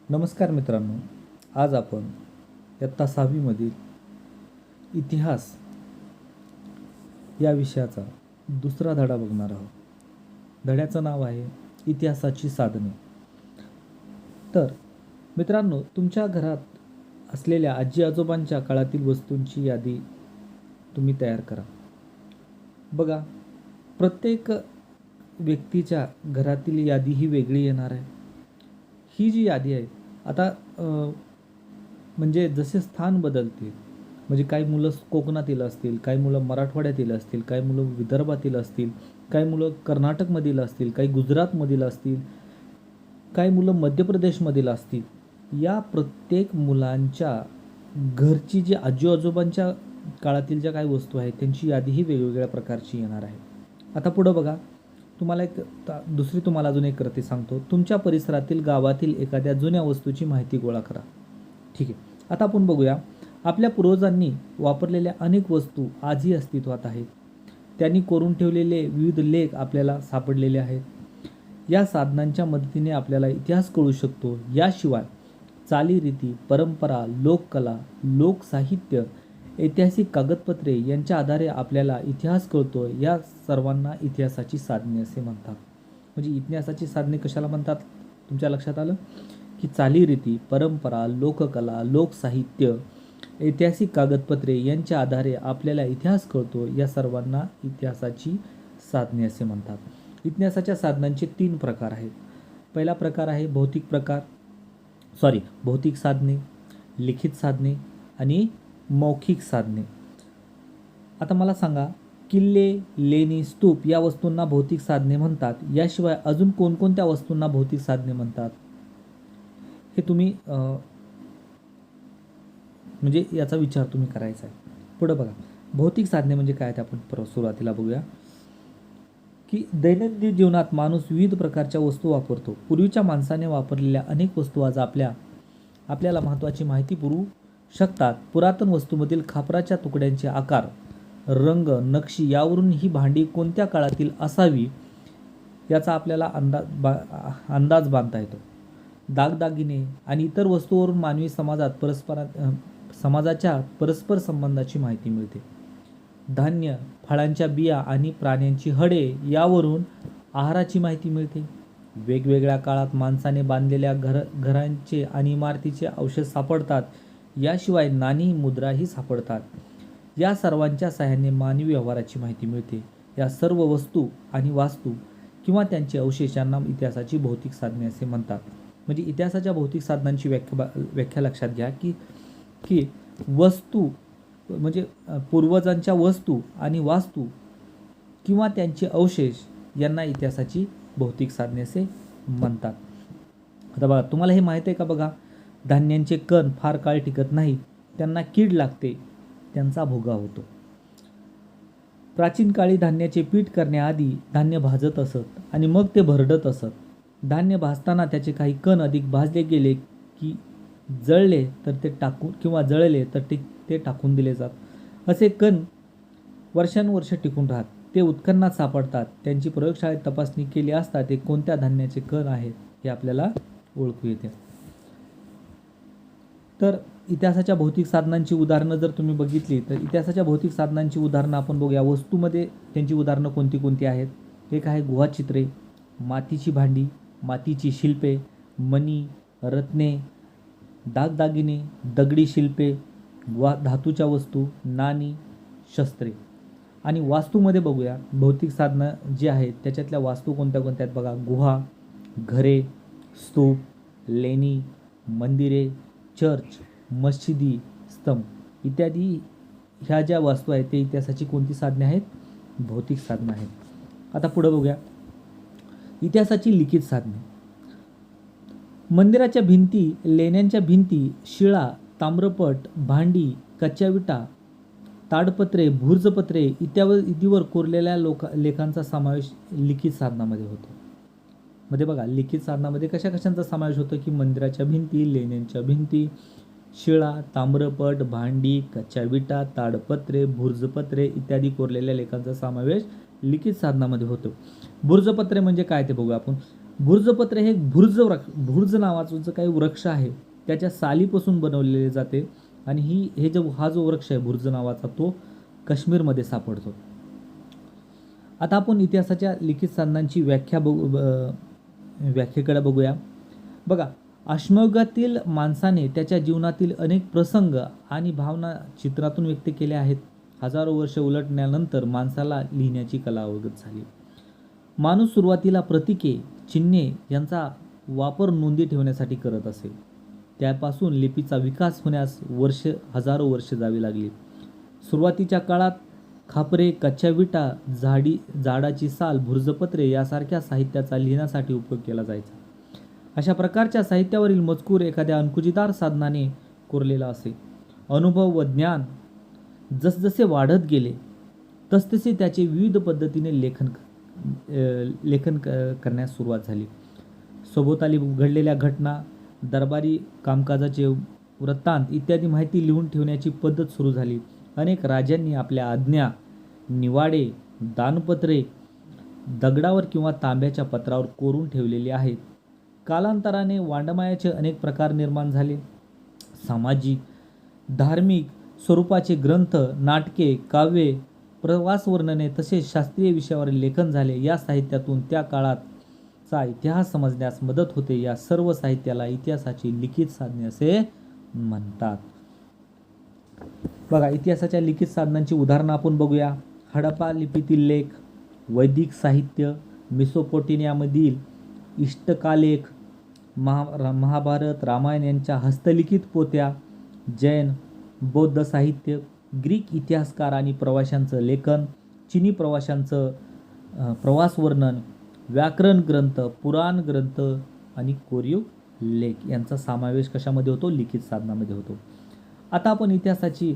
नमस्कार मित्रांनो, आज आपण इयत्ता 6वीमधील इतिहास या विषयाचा दुसरा धडा बघणार आहोत. धड्याचं नाव आहे इतिहासाची साधने. तर मित्रांनो, तुमच्या घरात असलेल्या आजी आजोबांच्या काळातील वस्तूंची यादी तुम्ही तयार करा. बघा, प्रत्येक व्यक्तीच्या घरातील यादी ही वेगळी येणार आहे. ही जी यादी आहे आता म्हणजे जसे स्थान बदलतील, म्हणजे काही मुलं कोकणातील असतील, काही मुलं मराठवाड्यातील असतील, काही मुलं विदर्भातील असतील, काही मुलं कर्नाटकमधील असतील, काही गुजरातमधील असतील, काही मुलं मध्य प्रदेशमधील असतील. या प्रत्येक मुलांच्या घरची जी आजी आजोबांच्या काळातील ज्या काही वस्तू आहेत त्यांची यादी ही वेगवेगळ्या प्रकारची येणार आहे. आता पुढं बघा, तुम्हाला दुसरी तुम्हाला अजून एक कृती सांगतो. तुमच्या परिसरातील गावातील एखाद्या जुन्या वस्तूची माहिती गोळा करा. ठीक आहे, आता आपण बघूया. आपल्या पूर्वजांनी वापरलेल्या अनेक वस्तू आजही अस्तित्वात आहेत. त्यांनी कोरून ठेवलेले विविध लेख आपल्याला सापडलेले आहेत. या साधनांच्या मदतीने आपल्याला इतिहास कळू शकतो. याशिवाय चालीरीती, परंपरा, लोककला, लोकसाहित्य, ऐतिहासिक कागदपत्रे यांच्या आधारे आपल्याला इतिहास कळतो. या सर्वांना इतिहासाची साधने असे म्हणतात. म्हणजे इतिहासाची साधने कशाला म्हणतात तुमच्या लक्षात आलं की चालीरीती, परंपरा, लोककला, लोकसाहित्य, ऐतिहासिक कागदपत्रे यांच्या आधारे आपल्याला इतिहास कळतो. या सर्वांना इतिहासाची साधने असे म्हणतात. इतिहासाच्या साधनांचे 3 प्रकार आहेत. पहिला प्रकार आहे भौतिक साधने, लिखित साधने आणि मौखिक साधने. आता मला सांगा, किल्ले, लेणी, स्तूप या वस्तूंना भौतिक साधने म्हणतात. याशिवाय अजून कोणकोणत्या वस्तूंना भौतिक साधने म्हणतात हे तुम्ही म्हणजे याचा विचार तुम्ही करायचा आहे. पुढं बघा, भौतिक साधने म्हणजे काय ते आपण सुरुवातीला बघूया की दैनंदिन जीवनात माणूस विविध प्रकारच्या वस्तू वापरतो. पूर्वीच्या माणसाने वापरलेल्या अनेक वस्तू आज आपल्याला महत्त्वाची माहिती पुरवू शकतात. पुरातन वस्तूमधील खापराच्या तुकड्यांचे आकार, रंग, नक्षी यावरून ही भांडी कोणत्या काळातील असावी याचा आपल्याला अंदाज बांधता येतो. दागदागिने आणि इतर वस्तूवरून मानवी समाजाच्या परस्पर संबंधाची माहिती मिळते. धान्य, फळांच्या बिया आणि प्राण्यांची हडे यावरून आहाराची माहिती मिळते. वेगवेगळ्या काळात माणसाने बांधलेल्या घरांचे आणि इमारतीचे अवशेष सापडतात. याशिवाय नाणी, मुद्राही सापडतात. या सर्वांच्या सहाय्याने मानवी व्यवहाराची माहिती मिळते. या सर्व वस्तू आणि वास्तू किंवा त्यांचे अवशेष यांना इतिहासाची भौतिक साधने असे म्हणतात. म्हणजे इतिहासाच्या भौतिक साधनांची व्याख्या लक्षात घ्या की वस्तू म्हणजे पूर्वजांच्या वस्तू आणि वास्तू किंवा त्यांचे अवशेष यांना इतिहासाची भौतिक साधने असे म्हणतात. आता बघा, तुम्हाला हे माहीत आहे का? बघा, धान्यांचे कण फार काळ टिकत नाहीत. त्यांना कीड लागते, त्यांचा भोगा होतो. प्राचीन काळी धान्याचे पीठ करण्याआधी धान्य भाजत असत आणि मग ते भरडत असत. धान्य भाजताना त्याचे काही कण अधिक भाजले गेले की जळले तर ते टाकून किंवा जळले तर ते टाकून दिले जात. असे कण वर्षानुवर्ष टिकून राहत. ते उत्खननात सापडतात. त्यांची प्रयोगशाळेत तपासणी केली असता ते कोणत्या धान्याचे कण आहेत हे आपल्याला ओळखू येते. तर इतिहासाच्या भौतिक साधनांची उदाहरणं जर तुम्ही बघितली तर इतिहासाच्या भौतिक साधनांची उदाहरणं आपण बघूया. वस्तूमध्ये त्यांची उदाहरणं कोणती कोणती आहेत? एक आहे गुहाचित्रे, मातीची भांडी, मातीची शिल्पे, मणी, रत्ने, दागदागिने, दगडी शिल्पे, धातूच्या वस्तू, नाणी, शस्त्रे. आणि वास्तूमध्ये बघूया, भौतिक साधनं जी आहेत त्याच्यातल्या वास्तू कोणत्या कोणत्या आहेत बघा. गुहा, घरे, स्तूप, लेणी, मंदिरे, चर्च, मशिदी, स्तंभ इत्यादी ह्या ज्या वास्तू आहेत ते इतिहासाची कोणती साधने आहेत? भौतिक साधनं आहेत. आता पुढे बघूया, इतिहासाची लिखित साधने. मंदिराच्या भिंती, लेण्यांच्या भिंती, शिळा, ताम्रपट, भांडी, कच्च्या विटा, ताडपत्रे, भुर्जपत्रे इत्यादीवर कोरलेल्या लेखांचा समावेश लिखित साधनामध्ये होतो. मध्ये बघा, लिखित साधनामध्ये कशा कशांचा समावेश होतो की मंदिराच्या भिंती, लेण्यांच्या भिंती, शिळा, ताम्रपट, भांडी, कच्च्या विटा, ताडपत्रे, भुर्जपत्रे इत्यादी कोरलेल्या लेखांचा समावेश लिखित साधनामध्ये होतो. भुर्जपत्रे म्हणजे काय ते बघूया आपण. भुर्जपत्र हे भुर्ज नावाचं जो काही वृक्ष आहे त्याच्या सालीपासून बनवलेले जाते आणि हा जो वृक्ष आहे भुर्ज नावाचा तो काश्मीरमध्ये सापडतो. आता आपण इतिहासाच्या लिखित साधनांची व्याख्येकडे बघूया. बघा, अश्मयुगातील माणसाने त्याच्या जीवनातील अनेक प्रसंग आणि भावना चित्रातून व्यक्त केल्या आहेत. हजारो वर्ष उलटण्यानंतर माणसाला लिहिण्याची कला अवगत झाली. माणूस सुरुवातीला प्रतीके, चिन्हे यांचा वापर नोंदी ठेवण्यासाठी करत असे. त्यापासून लिपीचा विकास होण्यास हजारो वर्ष जावी लागली. सुरुवातीच्या काळात खापरे, कच्च्या विटा, झाडाची साल, भुर्जपत्रे यासारख्या साहित्याचा लिहिण्यासाठी उपयोग केला जायचा. अशा प्रकारच्या साहित्यावरील मजकूर एखाद्या अंकुजीदार साधनाने कोरलेला असे. अनुभव व ज्ञान जसजसे वाढत गेले तसतसे त्याचे विविध पद्धतीने लेखन करण्यास सुरुवात झाली. सभोवताली घडलेल्या घटना, दरबारी कामकाजाचे वृत्तांत इत्यादी माहिती लिहून ठेवण्याची पद्धत सुरू झाली. अनेक राजांनी आपल्या आज्ञा, निवाडे, दानपत्रे दगडावर किंवा तांब्याच्या पत्रावर कोरून ठेवलेली आहेत. कालांतराने वाङ्मयाचे अनेक प्रकार निर्माण झाले. सामाजिक, धार्मिक स्वरूपाचे ग्रंथ, नाटके, काव्ये, प्रवास वर्णने तसेच शास्त्रीय विषयावरील लेखन झाले. या साहित्यातून त्या काळाचा इतिहास समजण्यास मदत होते. या सर्व साहित्याला इतिहासाची लिखित साधने असे म्हणतात. बघा, इतिहासाच्या लिखित साधनांची उदाहरणं आपण बघूया. हडप्पा लिपीतील लेख, वैदिक साहित्य, मेसोपोटेमियामधील इष्टकालेख, महाभारत, रामायण यांच्या हस्तलिखित पोथ्या, जैन, बौद्ध साहित्य, ग्रीक इतिहासकार आणि प्रवाशांचं लेखन, चिनी प्रवाशांचं प्रवास वर्णन, व्याकरण ग्रंथ, पुराण ग्रंथ आणि कोरीव लेख यांचा समावेश कशामध्ये होतो? लिखित साधनामध्ये होतो. आता आपण इतिहासाची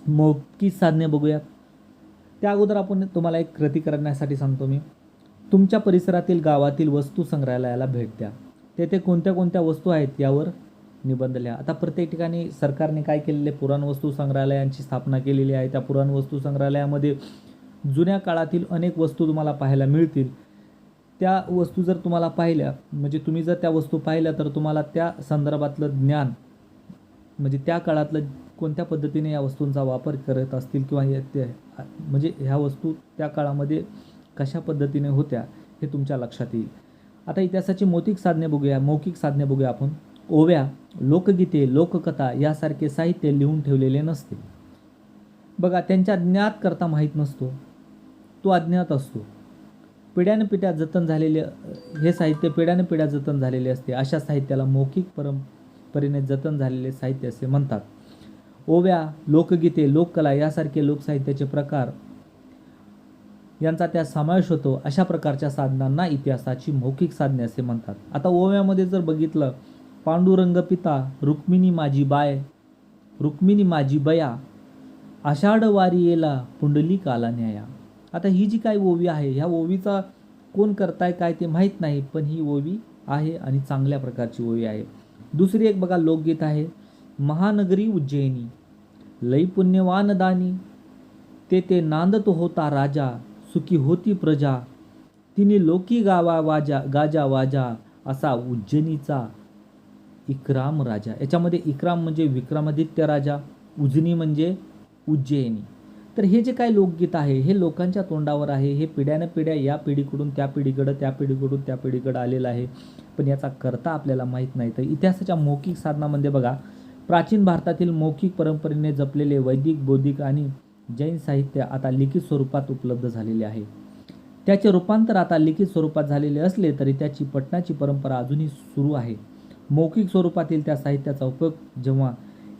मौखिक साधने बघूयात. त्या अगोदर आपण तुम्हाला एक कृती करण्यासाठी सांगतो मी. तुमच्या परिसरातील गावातील वस्तू संग्रहालयाला भेट द्या. तेथे कोणत्या कोणत्या वस्तू आहेत यावर निबंध लिहा. आता प्रत्येक ठिकाणी सरकारने काय केलेले, पुराणवस्तू संग्रहालयांची स्थापना केलेली आहे. त्या पुराणवस्तू संग्रहालयामध्ये जुन्या काळातील अनेक वस्तू तुम्हाला पाहायला मिळतील. त्या वस्तू जर तुम्हाला पाहिल्या, म्हणजे तुम्ही जर त्या वस्तू पाहिल्या तर तुम्हाला त्या संदर्भातलं ज्ञान, म्हणजे त्या काळातलं कोणत्या पद्धतीने या वस्तूंचा वापर करत असतील किंवा म्हणजे ह्या वस्तू त्या काळामध्ये कशा पद्धतीने होत्या हे तुमच्या लक्षात येईल. आता इतिहासाची मौखिक साधने बघूया आपण. ओव्या, लोकगीते, लोककथा यासारखे साहित्य लिहून ठेवलेले नसते. बघा, त्यांच्या ज्ञातकर्ता माहीत नसतो, तो अज्ञात असतो. पिढ्यानपिढ्या जतन झालेले हे साहित्य पिढ्यानपिढ्या जतन झालेले असते. अशा साहित्याला मौखिक परंपरेने जतन झालेले साहित्य असे म्हणतात. ओव्या, लोकगीते, लोककला यासारखे लोकसाहित्याचे प्रकार यांचा त्यात समावेश होतो. अशा प्रकारच्या साधनांना इतिहासाची मौखिक साधने असे म्हणतात. आता ओव्यामध्ये जर बघितलं, पांडुरंग पिता, रुक्मिणी माझी बया, आषाढ वारी येला, पुंडलिक आला न्याया. आता ही जी काही ओवी आहे, ह्या ओवीचा कोण करताय काय ते माहीत नाही, पण ही ओवी आहे आणि चांगल्या प्रकारची ओवी आहे. दुसरी एक बघा लोकगीत आहे. महानगरी उज्जैनी, लई पुण्यवान दानी, ते नांदत होता राजा, सुखी होती प्रजा, तिने लोकी गाजा वाजा, असा उज्जैनीचा इक्राम राजा. याच्यामध्ये इक्राम म्हणजे विक्रमादित्य राजा, उजनी म्हणजे उज्जैनी. तर हे जे काही लोकगीत आहे हे लोकांच्या तोंडावर आहे. हे पिढ्यानपिढ्या या पिढीकडून त्या पिढीकडं, त्या पिढीकडून त्या पिढीकडं आलेलं आहे, पण याचा कर्ता आपल्याला माहीत नाही. तर इतिहासाच्या मौखिक साधनामध्ये बघा, प्राचीन भारतातील मौखिक परंपरेने जपलेले वैदिक, बौद्धिक आणि जैन साहित्य आता लिखित स्वरूपात उपलब्ध झालेले आहे. त्याचे रूपांतर आता लिखित स्वरूपात झालेले असले तरी त्याची पठणाची परंपरा अजूनही सुरू आहे. मौखिक स्वरूपातील त्या साहित्याचा उपयोग जेव्हा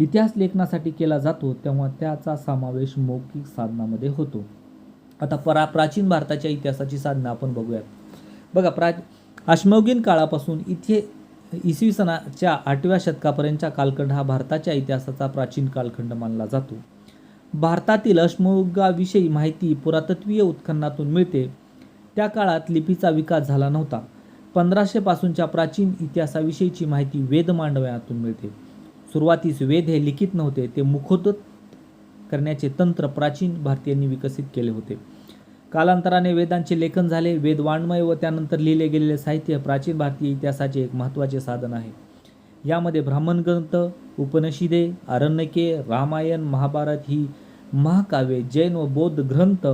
इतिहास लेखनासाठी केला जातो तेव्हा त्याचा समावेश मौखिक साधनामध्ये होतो. आता प्राचीन भारताच्या इतिहासाची साधनं आपण बघूयात. बघा, अश्मयुगीन काळापासून इसवी सनाच्या 8व्या शतकापर्यंतचा कालखंड हा भारताच्या इतिहासाचा प्राचीन कालखंड मानला जातो. भारतातील अश्मयुगाविषयी माहिती पुरातत्वीय उत्खननातून मिळते. त्या काळात लिपीचा विकास झाला नव्हता. 1500 पासूनच्या प्राचीन इतिहासाविषयीची माहिती वेद मांडव्यातून मिळते. सुरुवातीस वेद हे लिखित नव्हते, ते मुखोद्गत करण्याचे तंत्र प्राचीन भारतीयांनी विकसित केले होते. कालांतराने वेदांचे लेखन झाले. वेद वाङ्मय व त्यानंतर लिहिले गेलेले साहित्य प्राचीन भारतीय इतिहासाचे एक महत्त्वाचे साधन आहे. यामध्ये ब्राह्मण ग्रंथ, उपनिषदे, आरण्यके, रामायण, महाभारत ही महाकाव्ये, जैन व बौद्ध ग्रंथ,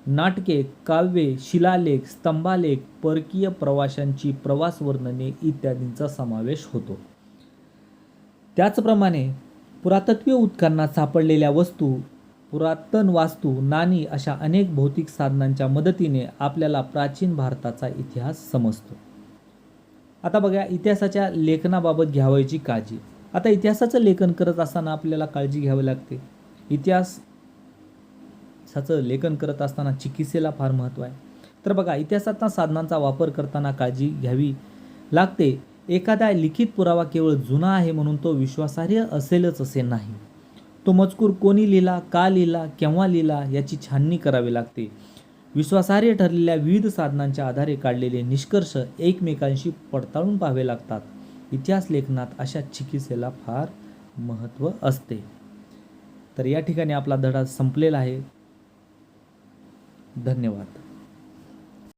नाटके, काव्ये, शिलालेख, स्तंभालेख, परकीय प्रवाशांची प्रवास वर्णने इत्यादींचा समावेश होतो. त्याचप्रमाणे पुरातत्वीय उत्खननात सापडलेल्या वस्तू, पुरातन वास्तू, नाणी अशा अनेक भौतिक साधनांच्या मदतीने आपल्याला प्राचीन भारताचा इतिहास समजतो. आता बघा, इतिहासाच्या लेखनाबाबत घ्यावयाची काळजी. आता इतिहासाचं लेखन करत असताना आपल्याला काळजी घ्यावी लागते. इतिहासाचं लेखन करत असताना चिकित्सेला फार महत्त्व आहे. तर बघा, इतिहासाच्या साधनांचा वापर करताना काळजी घ्यावी लागते. एखादा लिखित पुरावा केवळ जुना आहे म्हणून तो विश्वासार्ह असेलच असे नाही. तो मजकूर कोणी लिहिला, का लिहिला, केव्हा लिहिला याची छाननी करावी लागते. विश्वासार्ह ठरलेल्या विविध साधनांच्या आधारे काढलेले निष्कर्ष एकमेकांशी पडताळून पाहावे लागतात. इतिहास लेखनात अशा चिकित्सेला फार महत्त्व असते. तर या ठिकाणी आपला धडा संपलेला आहे. धन्यवाद.